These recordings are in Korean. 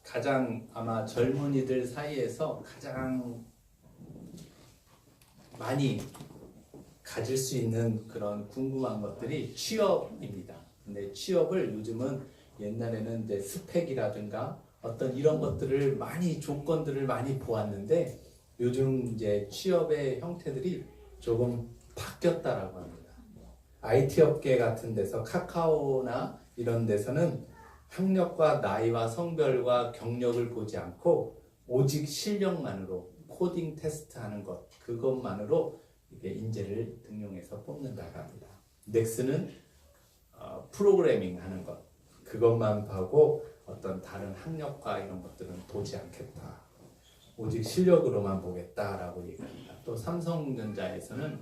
가장 아마 젊은이들 사이에서 가장 많이 가질 수 있는 그런 궁금한 것들이 취업입니다. 근데 취업을 요즘은 옛날에는 이제 스펙이라든가 어떤 이런 것들을 많이 조건들을 많이 보았는데 요즘 이제 취업의 형태들이 조금 바뀌었다라고 합니다. IT 업계 같은 데서 카카오나 이런 데서는 학력과 나이와 성별과 경력을 보지 않고 오직 실력만으로 코딩 테스트 하는 것, 그것만으로 이게 인재를 등용해서 뽑는다고 합니다. 넥스는 프로그래밍 하는 것, 그것만 보고 어떤 다른 학력과 이런 것들은 보지 않겠다. 오직 실력으로만 보겠다라고 얘기합니다. 또 삼성전자에서는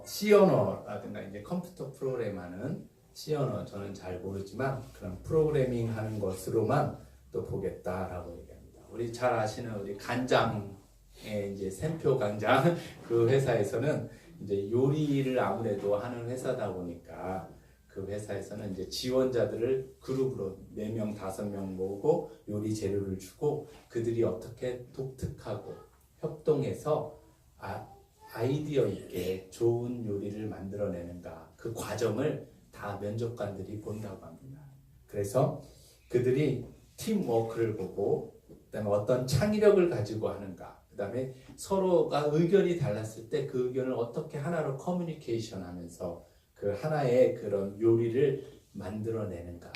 C 언어라든가 이제 컴퓨터 프로그램하는 C 언어 저는 잘 모르지만 그런 프로그래밍 하는 것으로만 또 보겠다라고 얘기합니다. 우리 잘 아시는 우리 간장의 이제 샘표 간장 그 회사에서는 이제 요리를 아무래도 하는 회사다 보니까 그 회사에서는 이제 지원자들을 그룹으로 4명, 5명 모으고 요리 재료를 주고 그들이 어떻게 독특하고 협동해서 아이디어 있게 좋은 요리를 만들어내는가 그 과정을 다 면접관들이 본다고 합니다. 그래서 그들이 팀워크를 보고 그다음에 어떤 창의력을 가지고 하는가 그다음에 서로가 의견이 달랐을 때 그 의견을 어떻게 하나로 커뮤니케이션 하면서 그 하나의 그런 요리를 만들어내는가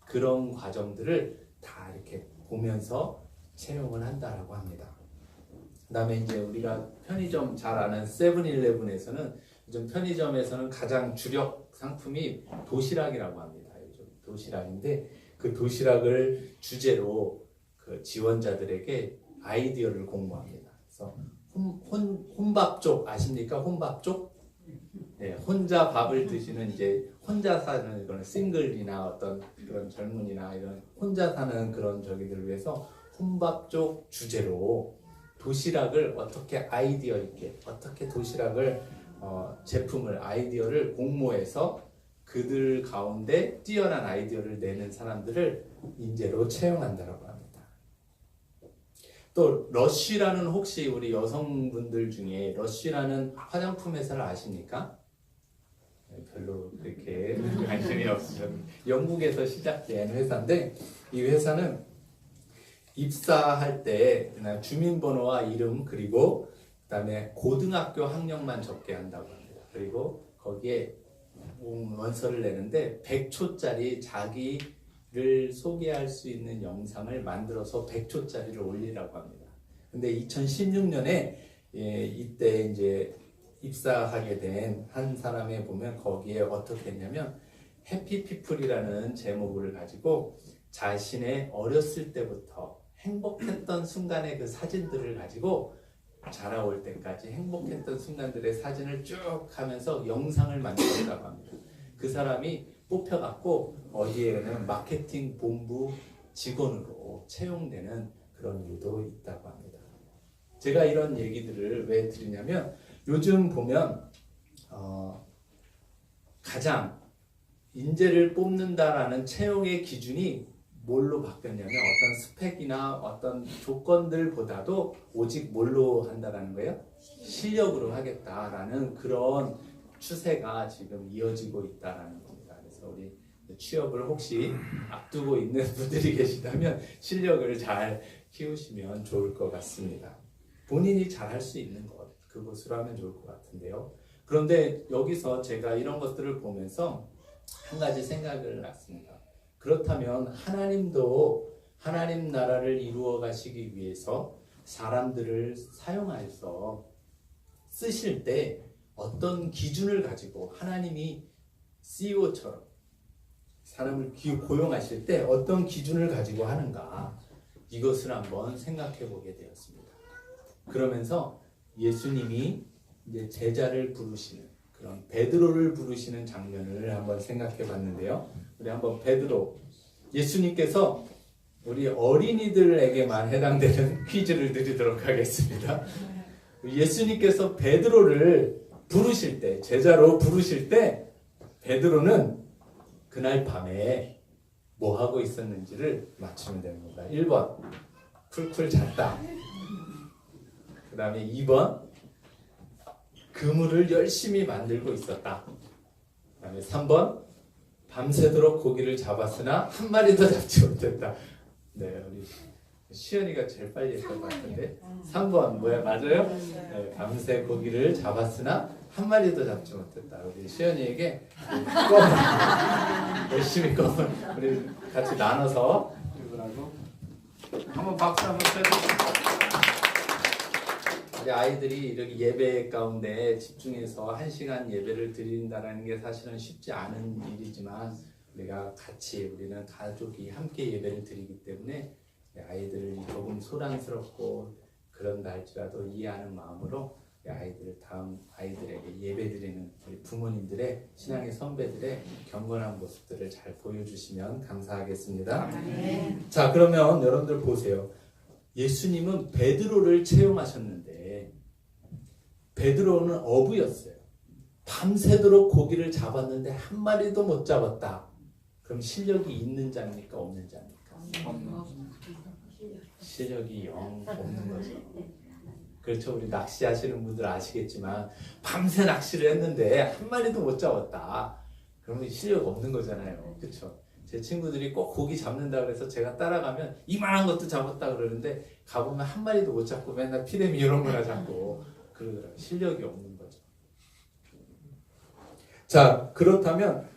그런 과정들을 다 이렇게 보면서 채용을 한다라고 합니다. 그 다음에 이제 우리가 편의점 잘 아는 세븐일레븐에서는 요즘 편의점에서는 가장 주력 상품이 도시락이라고 합니다. 요즘 도시락인데 그 도시락을 주제로 그 지원자들에게 아이디어를 공모합니다. 그래서 혼밥족 아십니까? 혼밥족? 네, 혼자 밥을 드시는 이제 혼자 사는 그런 싱글이나 어떤 그런 젊은이나 이런 혼자 사는 그런 저기들을 위해서 혼밥족 주제로 도시락을 어떻게 아이디어 있게 어떻게 도시락을 제품을 아이디어를 공모해서 그들 가운데 뛰어난 아이디어를 내는 사람들을 인재로 채용한다고 합니다. 또 러쉬라는 혹시 우리 여성분들 중에 러쉬라는 화장품 회사를 아십니까? 별로 그렇게 관심이 없으셔도 영국에서 시작된 회사인데 이 회사는 입사할 때 주민번호와 이름 그리고 그다음에 고등학교 학력만 적게 한다고 합니다. 그리고 거기에 원서를 내는데 100초짜리 자기를 소개할 수 있는 영상을 만들어서 100초짜리를 올리라고 합니다. 근데 2016년에 이때 이제 입사하게 된 한 사람에 보면 거기에 어떻게 했냐면 해피피플이라는 제목을 가지고 자신의 어렸을 때부터 행복했던 순간의 그 사진들을 가지고 자라올 때까지 행복했던 순간들의 사진을 쭉 하면서 영상을 만들었다고 합니다. 그 사람이 뽑혀갖고 어디에는 마케팅 본부 직원으로 채용되는 그런 일도 있다고 합니다. 제가 이런 얘기들을 왜 드리냐면 요즘 보면 가장 인재를 뽑는다라는 채용의 기준이 뭘로 바뀌었냐면 어떤 스펙이나 어떤 조건들보다도 오직 뭘로 한다라는 거예요? 실력으로 하겠다라는 그런 추세가 지금 이어지고 있다라는 겁니다. 그래서 우리 취업을 혹시 앞두고 있는 분들이 계시다면 실력을 잘 키우시면 좋을 것 같습니다. 본인이 잘 할 수 있는 것, 그것으로 하면 좋을 것 같은데요. 그런데 여기서 제가 이런 것들을 보면서 한 가지 생각을 났습니다. 그렇다면 하나님도 하나님 나라를 이루어 가시기 위해서 사람들을 사용해서 쓰실 때 어떤 기준을 가지고 하나님이 CEO처럼 사람을 고용하실 때 어떤 기준을 가지고 하는가 이것을 한번 생각해 보게 되었습니다. 그러면서 예수님이 이제 제자를 부르시는 그런 베드로를 부르시는 장면을 한번 생각해 봤는데요. 우리 한번 베드로 예수님께서 우리 어린이들에게만 해당되는 퀴즈를 드리도록 하겠습니다. 예수님께서 베드로를 부르실 때 제자로 부르실 때 베드로는 그날 밤에 뭐 하고 있었는지를 맞추면 됩니다. 1번 쿨쿨 잤다. 그 다음에 2번 그물을 열심히 만들고 있었다. 그 다음에 3번 밤새도록 고기를 잡았으나 한 마리도 잡지 못했다. 네, 우리 시연이가 제일 빨리 했던 것 같은데 3번 뭐야? 맞아요? 네, 밤새 고기를 잡았으나 한 마리도 잡지 못했다. 우리 시연이에게 껌 열심히 껌을 우리 같이 나눠서 이분하고 한번 박수 한번 쳐주세요. 우리 아이들이 이렇게 예배 가운데 집중해서 1시간 예배를 드린다는 게 사실은 쉽지 않은 일이지만 우리가 같이 우리는 가족이 함께 예배를 드리기 때문에 아이들을 조금 소란스럽고 그런다 할지라도 이해하는 마음으로 아이들을 다음 아이들에게 예배드리는 우리 부모님들의 신앙의 선배들의 경건한 모습들을 잘 보여주시면 감사하겠습니다. 자, 그러면 여러분들 보세요. 예수님은 베드로를 채용하셨는데 베드로는 어부였어요. 밤새도록 고기를 잡았는데 한 마리도 못 잡았다. 그럼 실력이 있는 자입니까? 없는 자입니까? 실력이 영 없는 거죠. 그렇죠. 우리 낚시하시는 분들 아시겠지만 밤새 낚시를 했는데 한 마리도 못 잡았다. 그러면 실력 없는 거잖아요. 그렇죠. 제 친구들이 꼭 고기 잡는다 그래서 제가 따라가면 이만한 것도 잡았다 그러는데 가보면 한 마리도 못 잡고 맨날 피레미 이런 거나 잡고 그러더라고요. 실력이 없는 거죠. 자, 그렇다면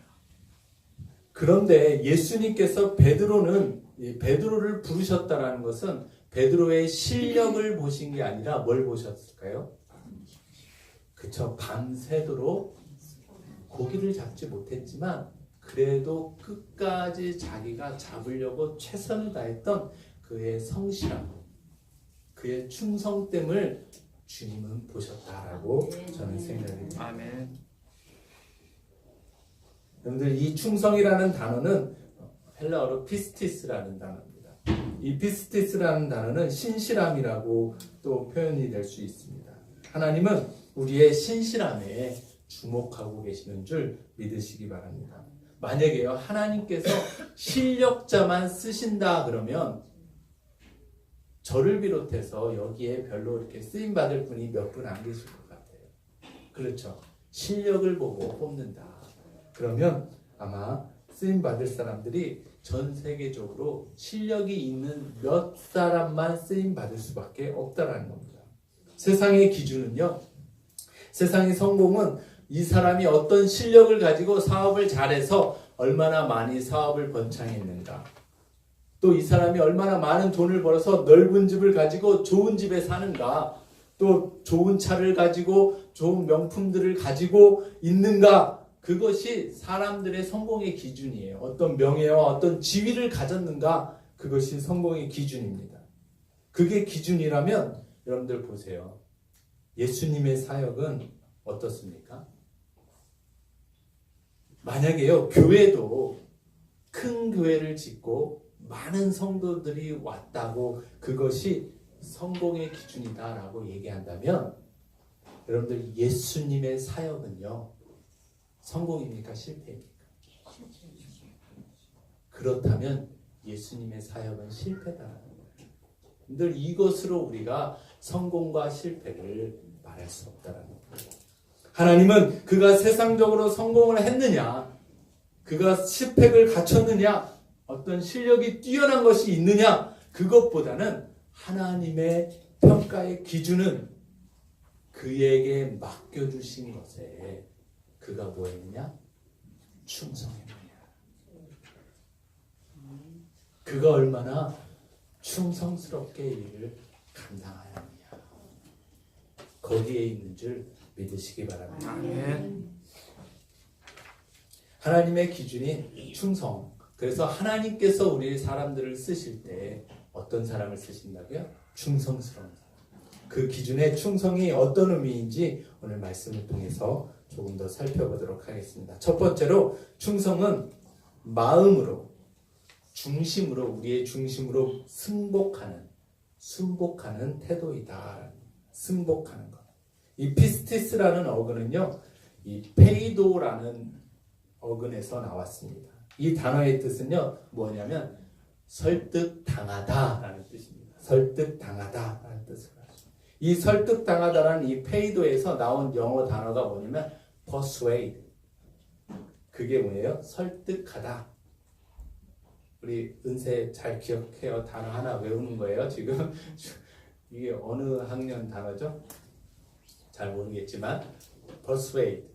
그런데 예수님께서 베드로를 부르셨다라는 것은 베드로의 실력을 보신 게 아니라 뭘 보셨을까요? 그쵸. 밤새도록 고기를 잡지 못했지만 그래도 끝까지 자기가 잡으려고 최선을 다했던 그의 성실함, 그의 충성됨을 주님은 보셨다라고 저는 생각합니다. 아멘. 여러분들 이 충성이라는 단어는 헬라어로 피스티스라는 단어입니다. 이 피스티스라는 단어는 신실함이라고 또 표현이 될 수 있습니다. 하나님은 우리의 신실함에 주목하고 계시는 줄 믿으시기 바랍니다. 만약에요, 하나님께서 실력자만 쓰신다 그러면 저를 비롯해서 여기에 별로 이렇게 쓰임 받을 분이 몇 분 안 계실 것 같아요. 그렇죠. 실력을 보고 뽑는다. 그러면 아마 쓰임 받을 사람들이 전 세계적으로 실력이 있는 몇 사람만 쓰임 받을 수밖에 없다라는 겁니다. 세상의 기준은요, 세상의 성공은 이 사람이 어떤 실력을 가지고 사업을 잘해서 얼마나 많이 사업을 번창했는가, 또 이 사람이 얼마나 많은 돈을 벌어서 넓은 집을 가지고 좋은 집에 사는가, 또 좋은 차를 가지고 좋은 명품들을 가지고 있는가, 그것이 사람들의 성공의 기준이에요. 어떤 명예와 어떤 지위를 가졌는가, 그것이 성공의 기준입니다. 그게 기준이라면 여러분들 보세요. 예수님의 사역은 어떻습니까? 만약에요, 교회도 큰 교회를 짓고 많은 성도들이 왔다고 그것이 성공의 기준이다라고 얘기한다면 여러분들 여러분의 사역은요, 성공입니까? 실패입니까? 그렇다면 예수님의 사역은 실패다라는 거예요. 늘 이것으로 우리가 성공과 실패를 말할 수 없다라는 거예요. 하나님은 그가 세상적으로 성공을 했느냐, 그가 스펙을 갖췄느냐, 어떤 실력이 뛰어난 것이 있느냐, 그것보다는 하나님의 평가의 기준은 그에게 맡겨주신 것에 그가 뭐 했느냐? 충성했느냐. 그가 얼마나 충성스럽게 일을 감당하였느냐. 거기에 있는 줄 믿으시기 바랍니다. 아멘. 하나님의 기준이 충성. 그래서 하나님께서 우리 사람들을 쓰실 때 어떤 사람을 쓰신다고요? 충성스러운 사람. 그 기준의 충성이 어떤 의미인지 오늘 말씀을 통해서 조금 더 살펴보도록 하겠습니다. 첫 번째로 충성은 마음으로, 중심으로, 우리의 중심으로 순복하는 태도이다. 순복하는 것. 이 피스티스라는 어근은요, 이 페이도라는 어근에서 나왔습니다. 이 단어의 뜻은요, 뭐냐면 설득당하다라는 뜻입니다. 설득당하다라는 뜻을 가지고 이 설득당하다라는 이 페이도에서 나온 영어 단어가 뭐냐면 persuade. 그게 뭐예요? 설득하다. 우리 은세 잘 기억해요. 단어 하나 외우는 거예요. 지금 이게 어느 학년 단어죠? 잘 모르겠지만 persuade.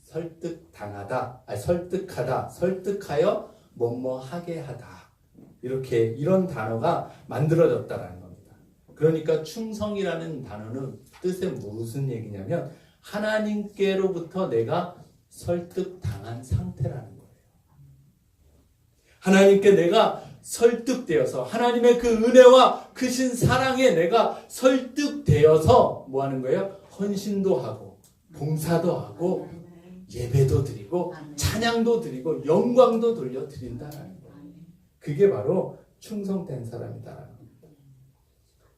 설득당하다, 설득하다, 설득하여 뭐뭐 하게 하다. 이렇게 이런 단어가 만들어졌다라는 겁니다. 그러니까 충성이라는 단어는 뜻은 무슨 얘기냐면 하나님께로부터 내가 설득당한 상태라는 거예요. 하나님께 내가 설득되어서 하나님의 그 은혜와 크신 사랑에 내가 설득되어서 뭐 하는 거예요? 헌신도 하고 봉사도 하고 예배도 드리고 찬양도 드리고 영광도 돌려드린다라는 거예요. 그게 바로 충성된 사람이다라는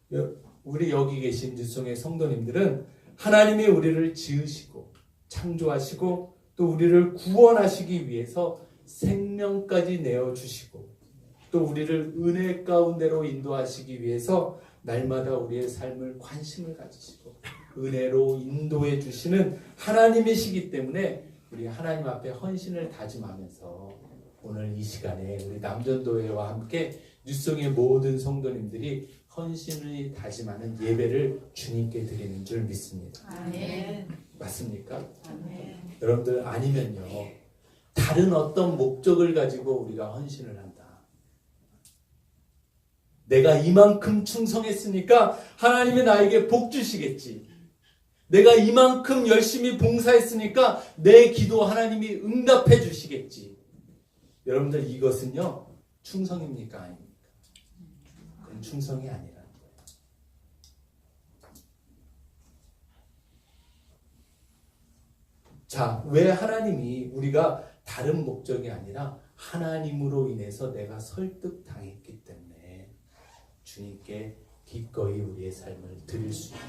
겁니다. 우리 여기 계신 뉴송의 성도님들은 하나님이 우리를 지으시고 창조하시고 또 우리를 구원하시기 위해서 생명까지 내어주시고 또 우리를 은혜 가운데로 인도하시기 위해서 날마다 우리의 삶을 관심을 가지시고 은혜로 인도해 주시는 하나님이시기 때문에 우리 하나님 앞에 헌신을 다짐하면서 오늘 이 시간에 우리 남전도회와 함께 뉴송의 모든 성도님들이 헌신을 다짐하는 예배를 주님께 드리는 줄 믿습니다. 아멘. 맞습니까? 아멘. 여러분들 아니면요, 다른 어떤 목적을 가지고 우리가 헌신을 한다. 내가 이만큼 충성했으니까 하나님이 나에게 복 주시겠지. 내가 이만큼 열심히 봉사했으니까 내 기도 하나님이 응답해 주시겠지. 여러분들 이것은요, 충성입니까? 아닙니까? 그건 충성이 아니라는 거예요. 자, 왜 하나님이 우리가 다른 목적이 아니라 하나님으로 인해서 내가 설득당했기 때문에 주님께 기꺼이 우리의 삶을 드릴 수 있는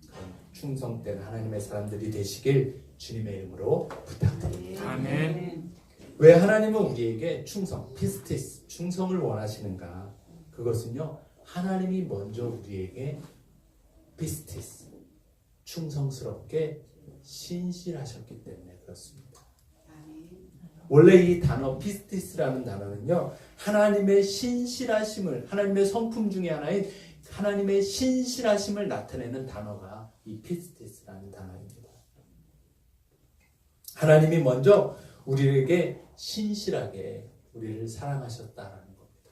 그런 충성된 하나님의 사람들이 되시길 주님의 이름으로 부탁드립니다. 아멘. 왜 하나님은 우리에게 충성, 피스티스, 충성을 원하시는가? 그것은요, 하나님이 먼저 우리에게 피스티스, 충성스럽게 신실하셨기 때문에 그렇습니다. 원래 이 단어 피스티스라는 단어는요, 하나님의 신실하심을, 하나님의 성품 중에 하나인 하나님의 신실하심을 나타내는 단어가 이 피스티스라는 단어입니다. 하나님이 먼저 우리에게 신실하게 우리를 사랑하셨다라는 겁니다.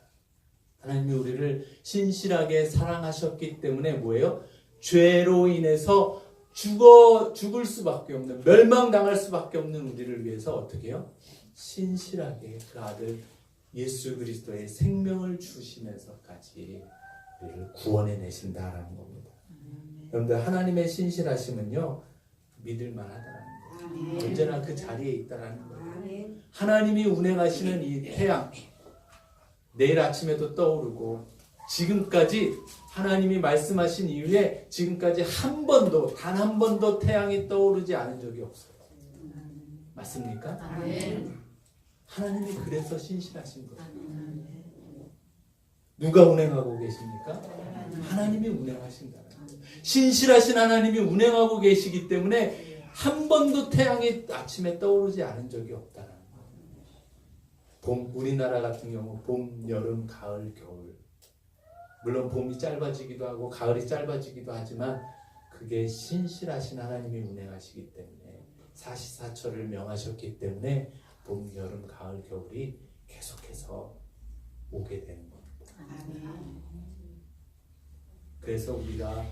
하나님이 우리를 신실하게 사랑하셨기 때문에 뭐예요? 죄로 인해서 죽을 수밖에 없는, 멸망당할 수밖에 없는 우리를 위해서 어떻게 해요? 신실하게 그 아들 예수 그리스도의 생명을 주시면서까지 우리를 구원해 내신다라는 겁니다. 여러분들 하나님의 신실하심은요, 믿을만하다라는 거예요. 언제나 그 자리에 있다라는 거예요. 하나님이 운행하시는 이 태양, 내일 아침에도 떠오르고 지금까지 하나님이 말씀하신 이후에 지금까지 한 번도, 단 한 번도 태양이 떠오르지 않은 적이 없어요. 맞습니까? 아멘. 하나님이 그래서 신실하신 거예요. 누가 운행하고 계십니까? 하나님이 운행하신다는 거예요. 신실하신 하나님이 운행하고 계시기 때문에 한 번도 태양이 아침에 떠오르지 않은 적이 없다는 거예요. 봄, 우리나라 같은 경우 봄, 여름, 가을, 겨울, 물론 봄이 짧아지기도 하고 가을이 짧아지기도 하지만 그게 신실하신 하나님이 운행하시기 때문에 사시사철을 명하셨기 때문에 봄, 여름, 가을, 겨울이 계속해서 오게 되는 겁니다. 그래서 우리가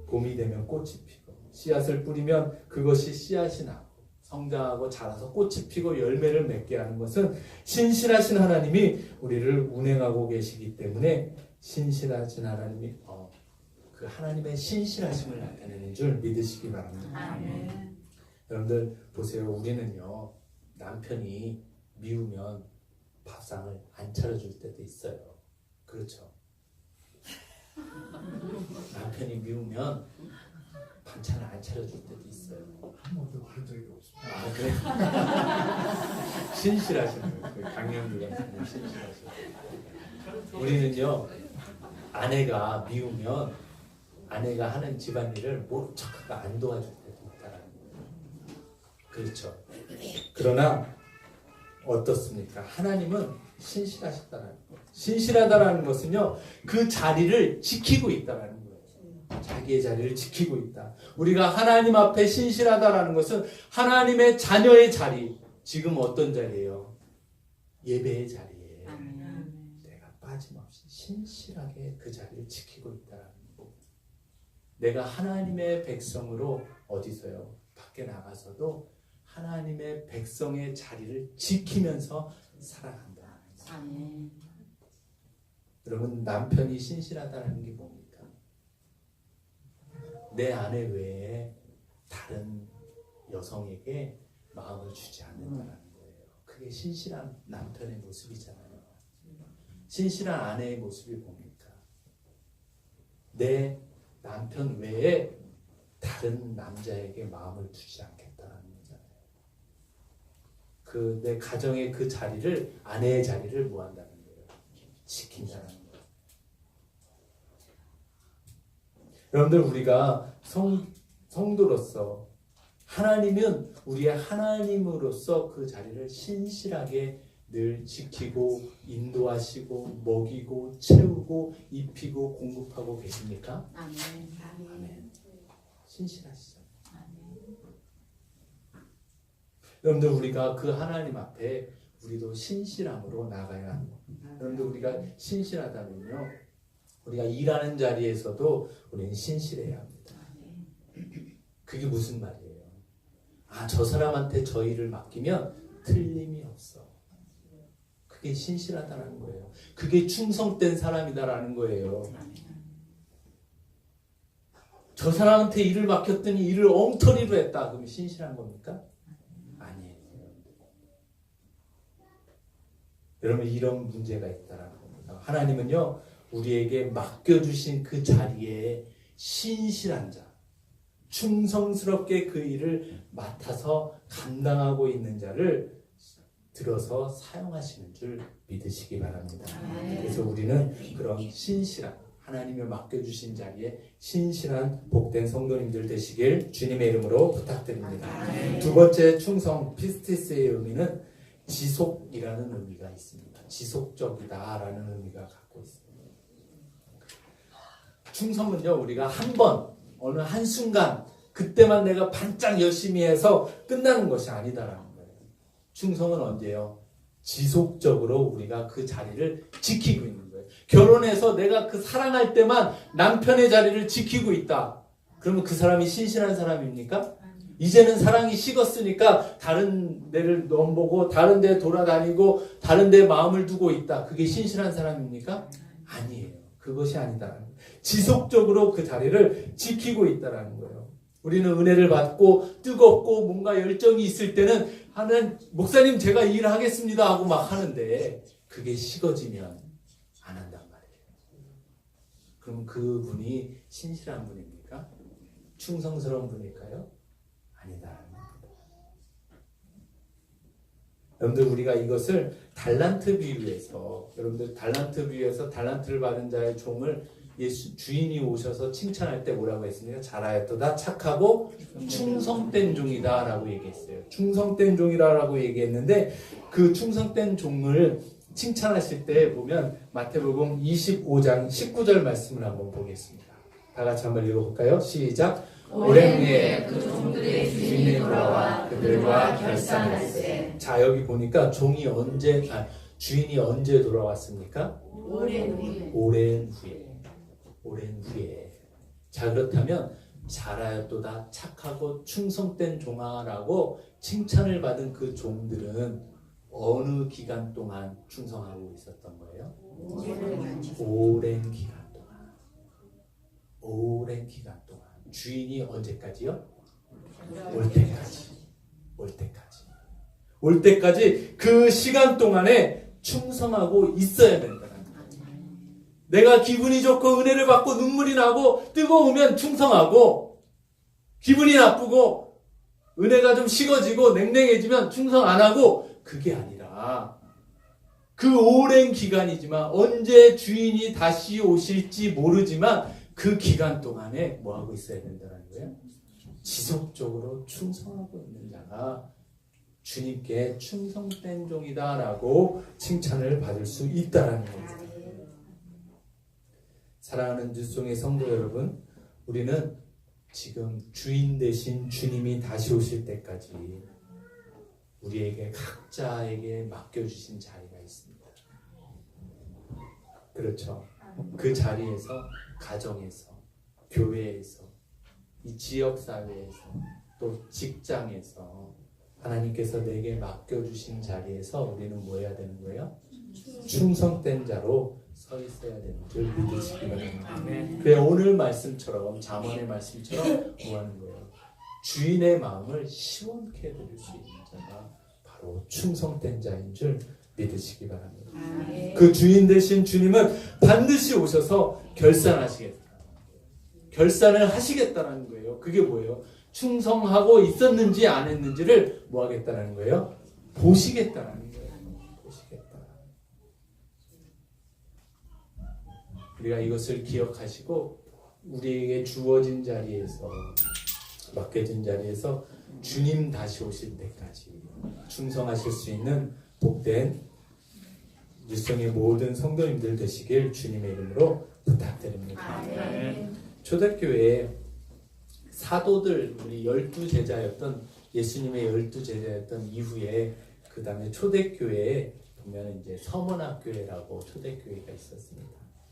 봄이 되면 꽃이 피고 씨앗을 뿌리면 그것이 씨앗이 나고 성장하고 자라서 꽃이 피고 열매를 맺게 하는 것은 신실하신 하나님이 우리를 운행하고 계시기 때문에 신실하신 하나님이 그 하나님의 신실하심을 나타내는 줄 믿으시기 바랍니다. 아멘. 여러분들 보세요. 우리는요, 남편이 미우면 밥상을 안 차려줄 때도 있어요. 그렇죠? 남편이 미우면 반찬을 안 차려줄 때도 있어요. 한 번도 그런 적이 없습니다. 아, 그래? 신실하시네요. 강령주 같은 분 신실하시네요. 우리는요, 아내가 미우면 아내가 하는 집안일을 모른 척하고 안 도와줄 때도 있다라는 거예요. 그렇죠. 그러나 어떻습니까? 하나님은 신실하시다라는 거예요. 신실하다라는 것은요, 그 자리를 지키고 있다라는 거예요. 자기의 자리를 지키고 있다. 우리가 하나님 앞에 신실하다라는 것은 하나님의 자녀의 자리. 지금 어떤 자리예요? 예배의 자리에 내가 빠짐없이 신실하게 그 자리를 지키고 있다라는 거. 내가 하나님의 백성으로 어디서요? 밖에 나가서도 하나님의 백성의 자리를 지키면서 살아간다. 여러분, 남편이 신실하다는 게 뭡니까? 내 아내 외에 다른 여성에게 마음을 주지 않는다는 거예요. 그게 신실한 남편의 모습이잖아요. 신실한 아내의 모습이 뭡니까? 내 남편 외에 다른 남자에게 마음을 두지 않겠다는 거잖아요. 그 내 가정의 그 자리를, 아내의 자리를 뭐 한다는 거예요? 지킨다는 거예요. 여러분들, 우리가 성도로서 하나님은 우리의 하나님으로서 그 자리를 신실하게 늘 지키고 인도하시고 먹이고 채우고 입히고 공급하고 계십니까? 아멘. 신실하시죠. 여러분들, 우리가 그 하나님 앞에 우리도 신실함으로 나가야 합니다. 여러분들, 우리가 신실하다면요, 우리가 일하는 자리에서도 우리는 신실해야 합니다. 그게 무슨 말이에요? 아, 저 사람한테 저 일을 맡기면 틀림이 없어. 그게 신실하다는 거예요. 그게 충성된 사람이다라는 거예요. 저 사람한테 일을 맡겼더니 일을 엉터리로 했다. 그러면 신실한 겁니까? 아니에요. 여러분, 이런 문제가 있다라는 겁니다. 하나님은요, 우리에게 맡겨주신 그 자리에 신실한 자, 충성스럽게 그 일을 맡아서 감당하고 있는 자를 들어서 사용하시는 줄 믿으시기 바랍니다. 그래서 우리는 그런 신실한, 하나님이 맡겨주신 자리에 신실한 복된 성도님들 되시길 주님의 이름으로 부탁드립니다. 두 번째 충성, 피스티스의 의미는 지속이라는 의미가 있습니다. 지속적이다라는 의미가 갖고 있습니다. 충성은요, 우리가 한 번, 어느 한순간, 그때만 내가 반짝 열심히 해서 끝나는 것이 아니다라는 거예요. 충성은 언제요? 지속적으로 우리가 그 자리를 지키고 있는 거예요. 결혼해서 내가 그 사랑할 때만 남편의 자리를 지키고 있다. 그러면 그 사람이 신실한 사람입니까? 이제는 사랑이 식었으니까 다른 데를 넘보고 다른 데 돌아다니고 다른 데 마음을 두고 있다. 그게 신실한 사람입니까? 아니에요. 그것이 아니다. 지속적으로 그 자리를 지키고 있다는 거예요. 우리는 은혜를 받고 뜨겁고 뭔가 열정이 있을 때는 하는 목사님 제가 일하겠습니다 하고 막 하는데 그게 식어지면 안 한단 말이에요. 그럼 그분이 신실한 분입니까? 충성스러운 분일까요? 아니다. 여러분들, 우리가 이것을 달란트 비유에서, 여러분들 달란트 비유에서 달란트를 받은 자의 종을 예수 주인이 오셔서 칭찬할 때 뭐라고 했습니까? 잘하였도다, 착하고 충성된 종이다 라고 얘기했어요. 충성된 종이라고 얘기했는데 그 충성된 종을 칭찬하실 때 보면 마태복음 25장 19절 말씀을 한번 보겠습니다. 다 같이 한번 읽어볼까요? 시작. 오랜 후에 그 종들의 주인이 돌아와 그들과 결산할세. 자, 여기 보니까 주인이 언제 돌아왔습니까? 오랜 후에. 자, 그렇다면 잘하였도다, 착하고 충성된 종아라고 칭찬을 받은 그 종들은 어느 기간 동안 충성하고 있었던 거예요? 오랜 기간 동안. 주인이 언제까지요? 올 때까지 그 시간 동안에 충성하고 있어야 된다. 내가 기분이 좋고 은혜를 받고 눈물이 나고 뜨거우면 충성하고, 기분이 나쁘고 은혜가 좀 식어지고 냉랭해지면 충성 안 하고, 그게 아니라 그 오랜 기간이지만 언제 주인이 다시 오실지 모르지만 그 기간 동안에 뭐 하고 있어야 된다는 거예요? 지속적으로 충성하고 있는 자가 주님께 충성된 종이다라고 칭찬을 받을 수 있다라는 겁니다. 사랑하는 뉴송의 성도 여러분, 우리는 지금 주인 되신 주님이 다시 오실 때까지 우리에게 각자에게 맡겨주신 자리가 있습니다. 그렇죠. 그 자리에서, 가정에서, 교회에서, 이 지역사회에서, 또 직장에서 하나님께서 내게 맡겨주신 자리에서 우리는 뭐 해야 되는 거예요? 충성된 자로 서 있어야 되는 줄 믿으시기 바랍니다. 그래, 오늘 말씀처럼, 잠언의 말씀처럼 뭐 하는 거예요? 주인의 마음을 시원케 해드릴 수 있는 자가 바로 충성된 자인 줄 믿으시기 바랍니다. 그 주인 되신 주님은 반드시 오셔서 결산을 하시겠다는 거예요. 그게 뭐예요? 충성하고 있었는지 안 했는지를 뭐 하겠다는 거예요? 보시겠다는 거예요. 보시겠다. 우리가 이것을 기억하시고 우리에게 주어진 자리에서, 맡겨진 자리에서 주님 다시 오실 때까지 충성하실 수 있는 복된 뉴성의 모든 성도님들 되시길 주님의 이름으로 부탁드립니다. 초대교회에 사도들, 우리 12제자였던, 예수님의 12제자였던 이후에 그 다음에 초대교회에 보면 이제 서문학교회라고 초대교회가 있었습니다.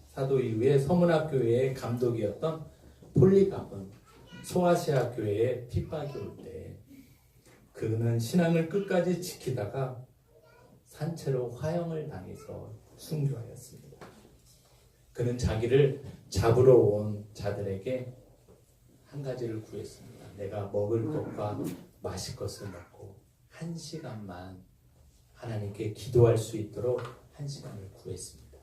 사도 이후에 서문학교회의 감독이었던 폴리갑은 소아시아 교회에 핍박이 올 때 그는 신앙을 끝까지 지키다가 산채로 화형을 당해서 순교하였습니다. 그는 자기를 잡으러 온 자들에게 한 가지를 구했습니다. 내가 먹을 것과 마실 것을 먹고 1시간만 하나님께 기도할 수 있도록 1시간을 구했습니다.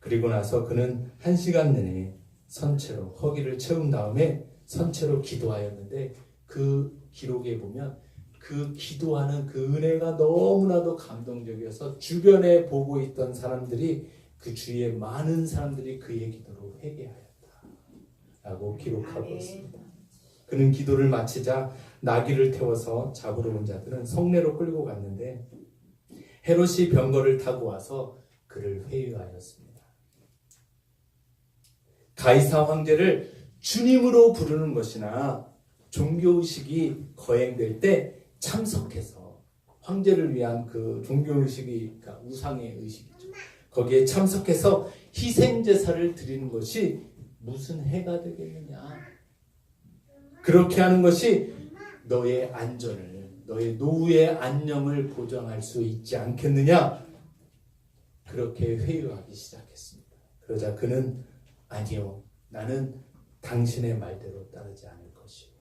그리고 나서 그는 1시간 내내 선체로 허기를 채운 다음에 선체로 기도하였는데, 그 기록에 보면 그 기도하는 그 은혜가 너무나도 감동적이어서 주변에 보고 있던 사람들이, 그 주위에 많은 사람들이 그의 기도로 회개하였다라고 기록하고 있습니다. 그는 기도를 마치자 나귀를 태워서 잡으러 온 자들은 성내로 끌고 갔는데 헤롯이 병거를 타고 와서 그를 회유하였습니다. 가이사 황제를 주님으로 부르는 것이나 종교의식이 거행될 때 참석해서, 황제를 위한 그 종교의식이, 그러니까 우상의 의식이죠. 거기에 참석해서 희생제사를 드리는 것이 무슨 해가 되겠느냐. 그렇게 하는 것이 너의 안전을, 너의 노후의 안녕을 보장할 수 있지 않겠느냐. 그렇게 회유하기 시작했습니다. 그러자 그는 아니요, 나는 당신의 말대로 따르지 않을 것이요.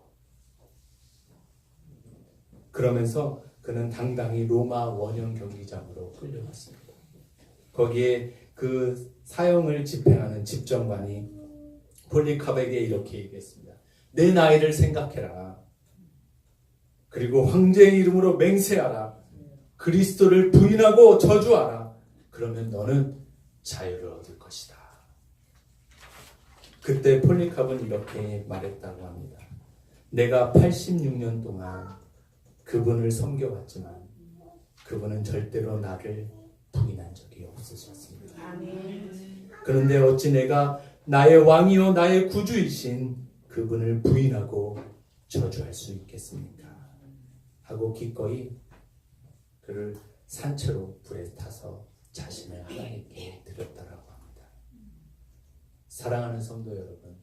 그러면서 그는 당당히 로마 원형 경기장으로 끌려갔습니다. 거기에 그 사형을 집행하는 집정관이 폴리캅에게 이렇게 얘기했습니다. 내 나이를 생각해라. 그리고 황제의 이름으로 맹세하라. 그리스도를 부인하고 저주하라. 그러면 너는 자유를 얻을 것이다. 그때 폴리캅은 이렇게 말했다고 합니다. 내가 86년 동안 그분을 섬겨왔지만 그분은 절대로 나를 부인한 적이 없으셨습니다. 그런데 어찌 내가 나의 왕이요 나의 구주이신 그분을 부인하고 저주할 수 있겠습니까? 하고 기꺼이 그를 산채로 불에 타서 자신을 하나님께 드렸다라고 합니다. 사랑하는 성도 여러분,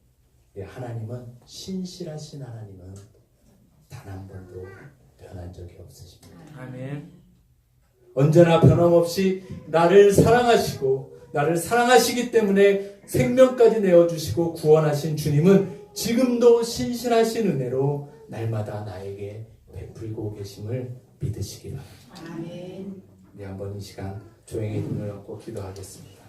하나님은, 신실하신 하나님은 단 한 번도 변한 적이 없으십니다. 아멘. 언제나 변함없이 나를 사랑하시고 나를 사랑하시기 때문에 생명까지 내어주시고 구원하신 주님은 지금도 신실하신 은혜로 날마다 나에게 베풀고 계심을 믿으시기 바랍니다. 아멘. 우리 한번 이 시간 조용히 눈을 감고 기도하겠습니다.